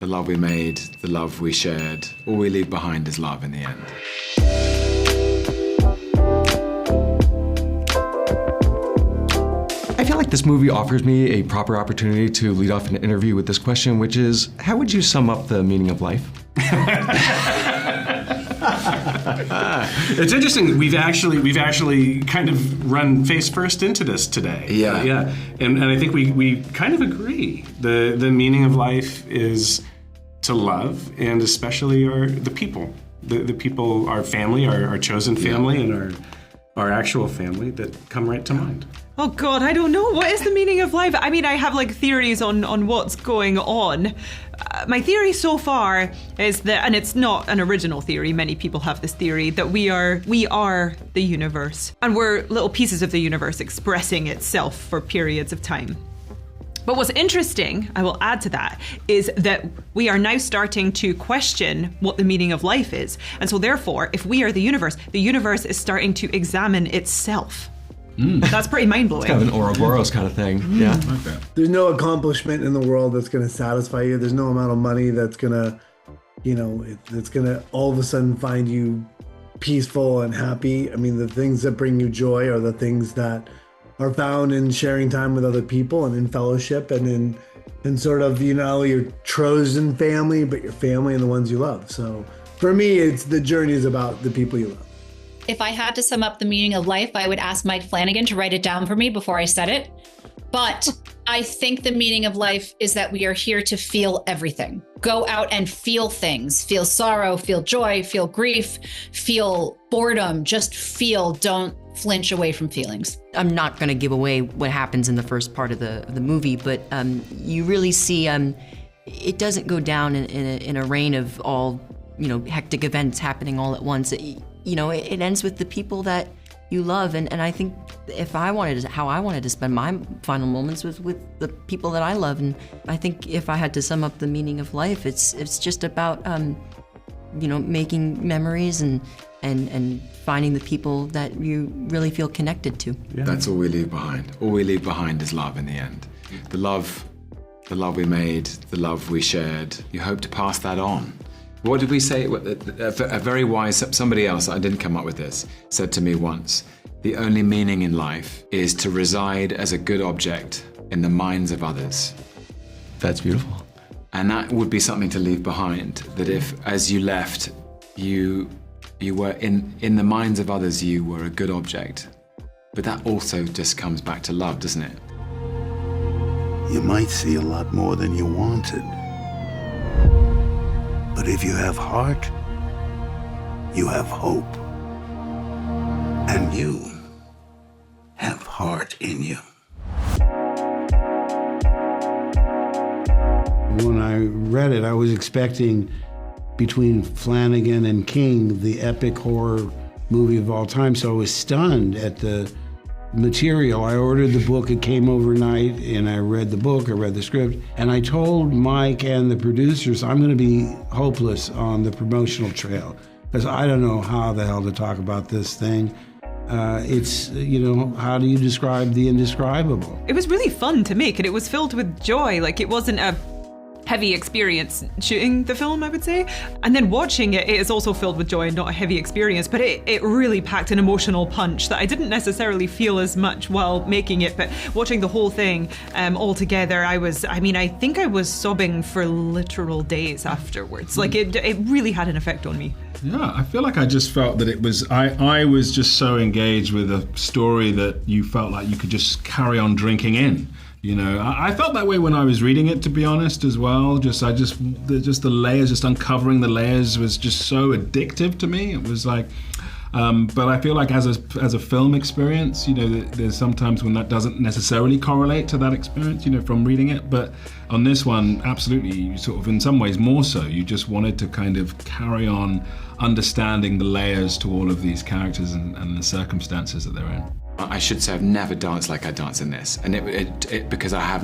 The love we made, the love we shared, all we leave behind is love in the end. I feel like this movie offers me a proper opportunity to lead off an interview with this question, which is, how would you sum up the meaning of life? It's interesting. We've actually kind of run face first into this today. Yeah. And I think we kind of agree. The meaning of life is to love, and especially the people. The people, our family, our chosen family, and our actual family that come right to mind. Oh God, I don't know. What is the meaning of life? I mean, I have like theories on what's going on. My theory so far is that, and it's not an original theory, many people have this theory, that we are the universe. And we're little pieces of the universe expressing itself for periods of time. But what's interesting, I will add to that, is that we are now starting to question what the meaning of life is. And so therefore, if we are the universe is starting to examine itself. That's pretty mind-blowing. It's kind of an Ouroboros kind of thing. Yeah. Like that. There's no accomplishment in the world that's going to satisfy you. There's no amount of money that's going to, that's going to all of a sudden find you peaceful and happy. I mean, the things that bring you joy are the things that are found in sharing time with other people and in fellowship and in sort of, your chosen family, but your family and the ones you love. So for me, the journey is about the people you love. If I had to sum up the meaning of life, I would ask Mike Flanagan to write it down for me before I said it. But I think the meaning of life is that we are here to feel everything. Go out and feel things. Feel sorrow, feel joy, feel grief, feel boredom. Just feel. Don't flinch away from feelings. I'm not going to give away what happens in the first part of the movie, but you really see it doesn't go down in a rain of all hectic events happening all at once. It ends with the people that you love, and I think how I wanted to spend my final moments was with the people that I love, and I think if I had to sum up the meaning of life, it's just about making memories and finding the people that you really feel connected to. Yeah. That's all we leave behind. All we leave behind is love in the end. The love we made, the love we shared. You hope to pass that on. What did we say? A very wise, somebody else, I didn't come up with this, said to me once, the only meaning in life is to reside as a good object in the minds of others. That's beautiful. And that would be something to leave behind, that if, as you left, you were in the minds of others, you were a good object. But that also just comes back to love, doesn't it? You might see a lot more than you wanted. But if you have heart, you have hope. And you have heart in you. When I read it, I was expecting between Flanagan and King, the epic horror movie of all time. So I was stunned at the material. I ordered the book, it came overnight, and I read the book, I read the script, and I told Mike and the producers I'm going to be hopeless on the promotional trail because I don't know how the hell to talk about this thing. It's, how do you describe the indescribable? It was really fun to make, and it was filled with joy. Like, it wasn't a heavy experience shooting the film, I would say. And then watching it is also filled with joy and not a heavy experience, but it really packed an emotional punch that I didn't necessarily feel as much while making it, but watching the whole thing all together, I think I was sobbing for literal days afterwards. Like, it really had an effect on me. Yeah, I feel like I just felt that it was, I was just so engaged with a story that you felt like you could just carry on drinking in. I felt that way when I was reading it, to be honest, as well. Just the layers, just uncovering the layers was just so addictive to me. It was like, but I feel like as a film experience, there's sometimes when that doesn't necessarily correlate to that experience, from reading it. But on this one, absolutely, sort of in some ways more so. You just wanted to kind of carry on understanding the layers to all of these characters and the circumstances that they're in. I should say I've never danced like I dance in this, and it because I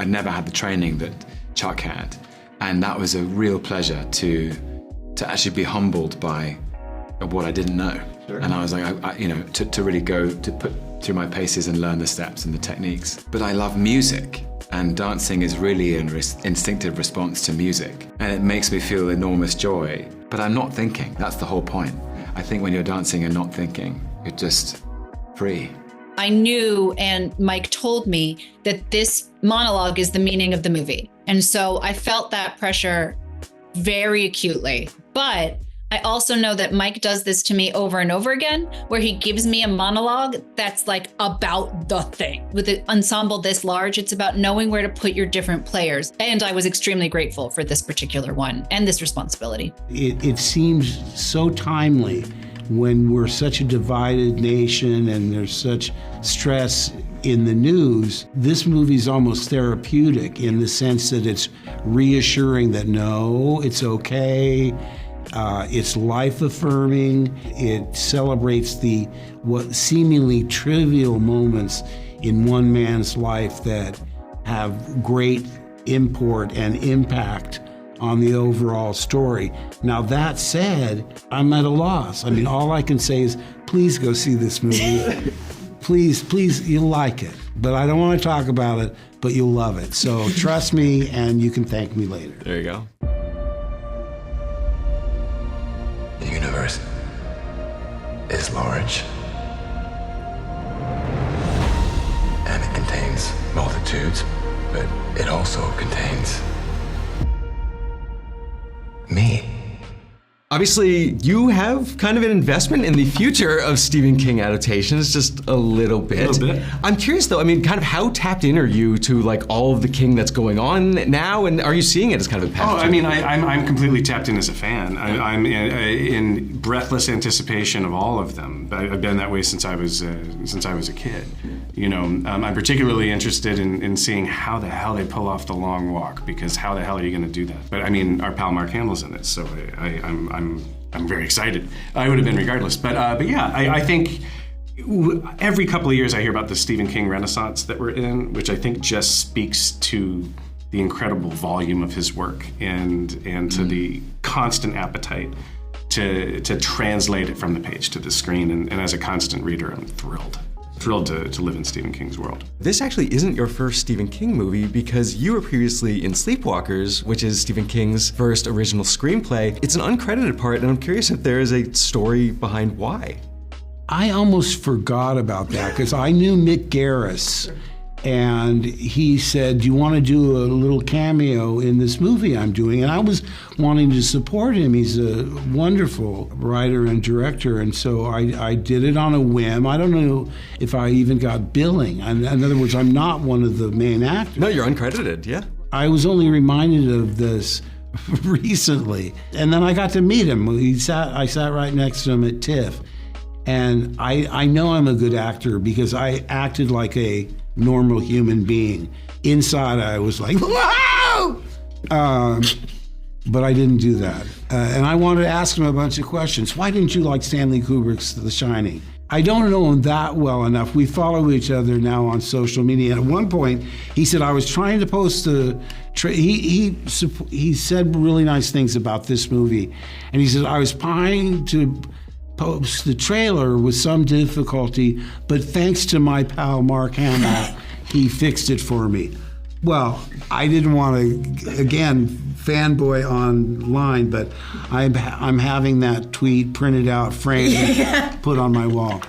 never had the training that Chuck had, and that was a real pleasure to actually be humbled by what I didn't know. Sure. And I was like, to really go to put through my paces and learn the steps and the techniques. But I love music, And dancing is really an instinctive response to music. And it makes me feel enormous joy. But I'm not thinking. That's the whole point. I think when you're dancing, you're not thinking. You're just free. I knew, and Mike told me, that this monologue is the meaning of the movie. And so I felt that pressure very acutely. But I also know that Mike does this to me over and over again, where he gives me a monologue that's like about the thing. With an ensemble this large, it's about knowing where to put your different players. And I was extremely grateful for this particular one and this responsibility. It seems so timely when we're such a divided nation and there's such stress in the news. This movie's almost therapeutic in the sense that it's reassuring that no, it's okay. It's life-affirming. It celebrates the what seemingly trivial moments in one man's life that have great import and impact on the overall story. Now, that said, I'm at a loss. I mean, all I can say is, please go see this movie. Please, you'll like it. But I don't want to talk about it, but you'll love it. So trust me, and you can thank me later. There you go. The universe is large, and it contains multitudes, but it also contains me. Obviously, you have kind of an investment in the future of Stephen King adaptations, just a little bit. I'm curious though, I mean, kind of how tapped in are you to like all of the King that's going on now, and are you seeing it as kind of a path? I mean, I'm completely tapped in as a fan. I'm in breathless anticipation of all of them. I've been that way since I was a kid. You know, I'm particularly interested in seeing how the hell they pull off the long walk, because how the hell are you going to do that? But I mean, our pal Mark Hamill's in it, so I'm very excited. I would have been regardless. But yeah, I think every couple of years I hear about the Stephen King renaissance that we're in, which I think just speaks to the incredible volume of his work and to the constant appetite to translate it from the page to the screen. And as a constant reader, I'm thrilled to live in Stephen King's world. This actually isn't your first Stephen King movie, because you were previously in Sleepwalkers, which is Stephen King's first original screenplay. It's an uncredited part, and I'm curious if there is a story behind why. I almost forgot about that, because I knew Mick Garris, and he said, do you want to do a little cameo in this movie I'm doing? And I was wanting to support him. He's a wonderful writer and director, and so I did it on a whim. I don't know if I even got billing. In other words, I'm not one of the main actors. No, you're uncredited, yeah. I was only reminded of this recently, and then I got to meet him. I sat right next to him at TIFF, and I know I'm a good actor because I acted like a normal human being. Inside, I was like, whoa! But I didn't do that. And I wanted to ask him a bunch of questions. Why didn't you like Stanley Kubrick's The Shining? I don't know him that well enough. We follow each other now on social media. And at one point, he said, I was trying to post he said really nice things about this movie. And he said, I was trying to post the trailer with some difficulty, but thanks to my pal Mark Hamill, he fixed it for me. Well, I didn't want to, again, fanboy online, but I'm having that tweet printed out, framed, and put on my wall.